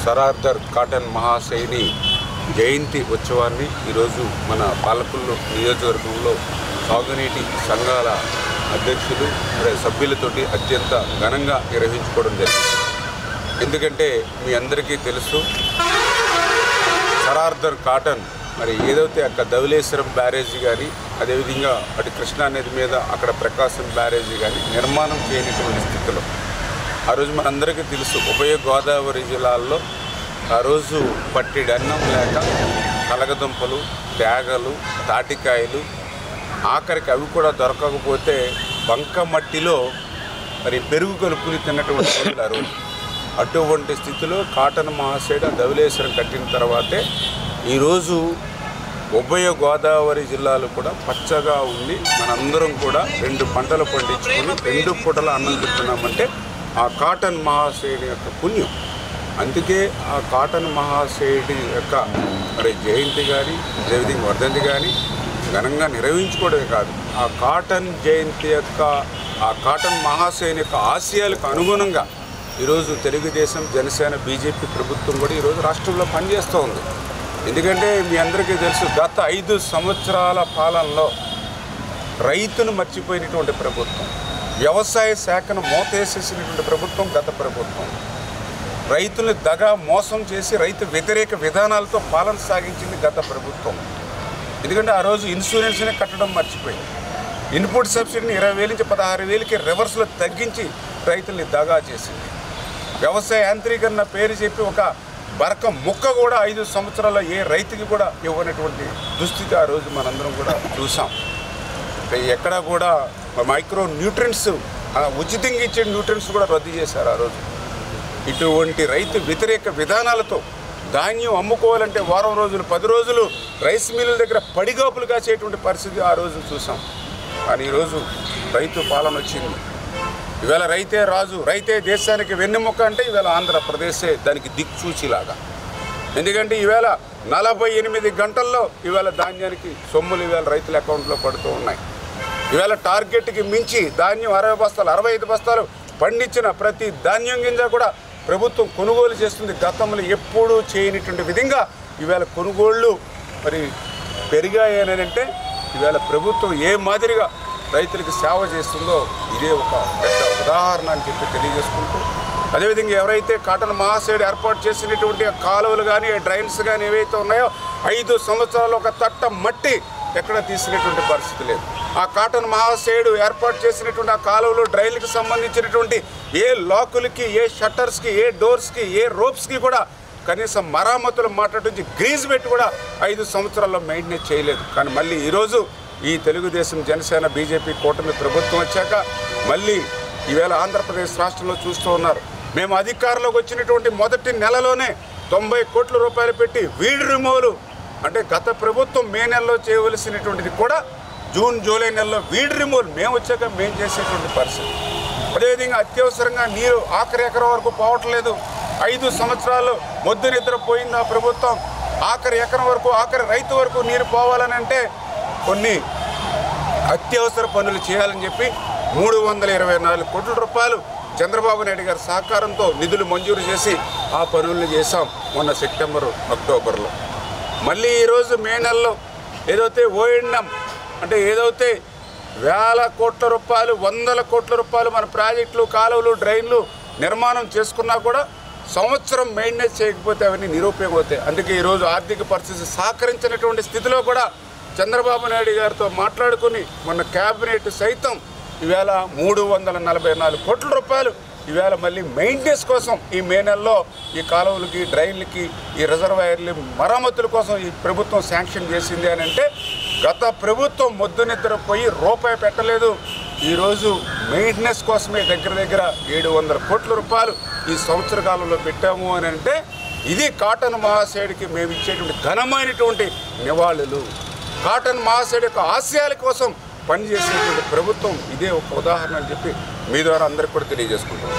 సరార్దర్ cotton మహాశయుని జయంతి ఉత్సవాన్ని ఈరోజు మన పాలకొల్లు నియోజకవర్గంలో సాగునీటి సంఘాల అధ్యక్షులు సభ్యులతోటి అత్యంత ఘనంగా నిర్వహించుకోవడం జరిగింది. ఎందుకంటే మీ అందరికీ తెలుసు, సరార్దర్ కాటన్ మరి ఏదైతే అక్కడ ధవళేశ్వరం బ్యారేజీ కానీ, అదేవిధంగా అటు కృష్ణా నది మీద అక్కడ ప్రకాశం బ్యారేజీ కానీ నిర్మాణం చేయనటువంటి స్థితిలో ఆ రోజు మనందరికీ తెలుసు, ఉభయ గోదావరి జిల్లాల్లో ఆ రోజు పట్టిడి అన్నం లేక కలగదుంపలు, తేగలు, తాటికాయలు, ఆఖరికి అవి కూడా దొరకకపోతే బంక మట్టిలో మరి పెరుగు కలుపుని తిన్నటువంటి రోజులు ఆ రోజు. అటువంటి స్థితిలో కాటన్ మహాశయుడు ధవళేశ్వరం కట్టిన తర్వాతే ఈరోజు ఉభయ గోదావరి జిల్లాలు కూడా పచ్చగా ఉండి మనందరం కూడా 2 పంటలు పండించుకొని 2 పూటల అన్నం తింటున్నామంటే ఆ కాటన్ మహాశయుడి యొక్క పుణ్యం. అందుకే ఆ కాటన్ మహాశయుడి యొక్క మరి జయంతి కానీ, అదేవిధంగా వర్ధంతి కానీ ఘనంగా నిర్వహించుకోవడమే కాదు, ఆ కాటన్ జయంతి యొక్క ఆ కాటన్ మహాశయుని యొక్క ఆశయాలకు అనుగుణంగా ఈరోజు తెలుగుదేశం, జనసేన, బీజేపీ ప్రభుత్వం కూడా ఈరోజు రాష్ట్రంలో పనిచేస్తూ ఉంది. ఎందుకంటే మీ అందరికీ తెలుసు, గత 5 సంవత్సరాల పాలనలో రైతును మర్చిపోయినటువంటి ప్రభుత్వం, వ్యవసాయ శాఖను మోతేసేసినటువంటి ప్రభుత్వం గత ప్రభుత్వం. రైతులు దగా మోసం చేసి రైతు వ్యతిరేక విధానాలతో పాలన సాగించింది గత ప్రభుత్వం. ఎందుకంటే ఆ రోజు ఇన్సూరెన్స్ని కట్టడం మర్చిపోయింది. ఇన్పుట్ సబ్సిడీని 20,000 నుంచి 16,000కి రివర్స్లో తగ్గించి రైతుల్ని దగా చేసింది. వ్యవసాయ యాంత్రీకరణ పేరు చెప్పి ఒక బరక ముక్క కూడా 5 సంవత్సరాల్లో ఏ రైతుకి కూడా ఇవ్వనటువంటి దుస్థితి ఆ రోజు మనందరం కూడా చూసాం. ఎక్కడ కూడా మైక్రో న్యూట్రియంట్స్, ఉచితంగా ఇచ్చే న్యూట్రియంట్స్ కూడా రద్దు చేశారు ఆ రోజు. ఇటువంటి రైతు వ్యతిరేక విధానాలతో ధాన్యం అమ్ముకోవాలంటే వారం రోజులు, 10 రోజులు రైస్ మిల్లుల దగ్గర పడిగాపులు కాసేటువంటి పరిస్థితి ఆ రోజు చూసాం. కానీ ఈరోజు రైతు పాలన వచ్చింది. ఇవాళ రైతే రాజు, రైతే దేశానికి వెన్నెముక అంటే ఇవాళ ఆంధ్రప్రదేశే దానికి దిక్సూచిలాగా. ఎందుకంటే ఈవేళ 48 గంటల్లో ఇవాళ ధాన్యానికి సొమ్ములు ఇవాళ రైతుల అకౌంట్లో పడుతూ ఉన్నాయి. ఇవాళ టార్గెట్కి మించి ధాన్యం 60 బస్తాలు, 65 బస్తాలు పండించిన ప్రతి ధాన్యం గింజ కూడా ప్రభుత్వం కొనుగోలు చేస్తుంది. గతంలో ఎప్పుడూ చేయనటువంటి విధంగా ఇవాళ కొనుగోళ్ళు మరి పెరిగాయనంటే ఇవాళ ప్రభుత్వం ఏ మాదిరిగా రైతులకు సేవ చేస్తుందో ఇదే ఒక పెద్ద ఉదాహరణ అని చెప్పి తెలియజేసుకుంటూ, అదేవిధంగా ఎవరైతే కాటన్ మహాశయుడు ఏర్పాటు చేసినటువంటి కాలువలు కానీ, డ్రైన్స్ కానీ ఏవైతే ఉన్నాయో 5 సంవత్సరాలు ఒక తట్ట మట్టి ఎక్కడ తీసినటువంటి పరిస్థితి లేదు. ఆ కాటన్ మహాశయుడు ఏర్పాటు చేసినటువంటి ఆ కాలువలు, డ్రైన్లకు సంబంధించినటువంటి ఏ లాకులకి, ఏ షట్టర్స్కి, ఏ డోర్స్కి, ఏ రోప్స్కి కూడా కనీసం మరామతులు మాట్లాడించి గ్రీజ్ పెట్టి కూడా 5 సంవత్సరాల్లో మెయింటెనెన్స్ చేయలేదు. కానీ మళ్ళీ ఈరోజు ఈ తెలుగుదేశం, జనసేన, బీజేపీ కూటమి ప్రభుత్వం వచ్చాక మళ్ళీ ఈవేళ ఆంధ్రప్రదేశ్ రాష్ట్రంలో చూస్తూ ఉన్నారు. మేము అధికారంలోకి వచ్చినటువంటి మొదటి నెలలోనే 90 కోట్ల రూపాయలు పెట్టి వీడ్ రిమూవల్, అంటే గత ప్రభుత్వం మే నెలలో చేయవలసినటువంటిది కూడా జూన్, జూలై నెలలో వీడ్ రిమూవల్ మేము వచ్చాక మేము చేసేటువంటి పరిస్థితి. అదేవిధంగా అత్యవసరంగా నీరు ఆఖరి ఎకరం వరకు పోవట్లేదు. 5 సంవత్సరాలు మొద్దు నిద్ర పోయింది ఆ ప్రభుత్వం. ఆఖరి ఎకరం వరకు, ఆఖరి రైతు వరకు నీరు పోవాలని అంటే కొన్ని అత్యవసర పనులు చేయాలని చెప్పి 324 కోట్ల రూపాయలు చంద్రబాబు నాయుడు గారి సహకారంతో నిధులు మంజూరు చేసి ఆ పనులను చేశాం మొన్న సెప్టెంబర్, అక్టోబర్లో. మళ్ళీ ఈరోజు మే నెలలో ఏదైతే ఓఎండ్ఎం అంటే ఏదైతే వేల కోట్ల రూపాయలు, 100ల కోట్ల రూపాయలు మన ప్రాజెక్టులు, కాలువలు, డ్రైన్లు నిర్మాణం చేసుకున్నా కూడా సంవత్సరం మెయింటెనెన్స్ చేయకపోతే అవన్నీ నిరుపయోగం అవుతాయి. అందుకే ఈరోజు ఆర్థిక పరిస్థితి సహకరించినటువంటి స్థితిలో కూడా చంద్రబాబు నాయుడు గారితో మాట్లాడుకుని మొన్న క్యాబినెట్ సైతం ఈవేళ 344 కోట్ల రూపాయలు ఈవేళ మళ్ళీ మెయింటెనెన్స్ కోసం ఈ మే నెలలో ఈ కాలువలకి, డ్రైన్లకి, ఈ రిజర్వాయర్లు మరమ్మతుల కోసం ఈ ప్రభుత్వం శాంక్షన్ చేసింది అని అంటే గత ప్రభుత్వం మొద్దు నిద్రపోయి రూపాయి పెట్టలేదు. ఈరోజు మెయింటెనెన్స్ కోసమే దగ్గర 700 కోట్ల రూపాయలు ఈ సంవత్సర కాలంలో పెట్టాము అని అంటే ఇది కాటన్ మహాశయుడికి మేము ఇచ్చేటువంటి ఘనమైనటువంటి నివాళులు. కాటన్ మహాశయుడి యొక్క ఆశయాల కోసం పనిచేసేటువంటి ప్రభుత్వం ఇదే ఒక ఉదాహరణ అని చెప్పి మీ ద్వారా అందరికీ కూడా తెలియజేసుకుంటున్నాం.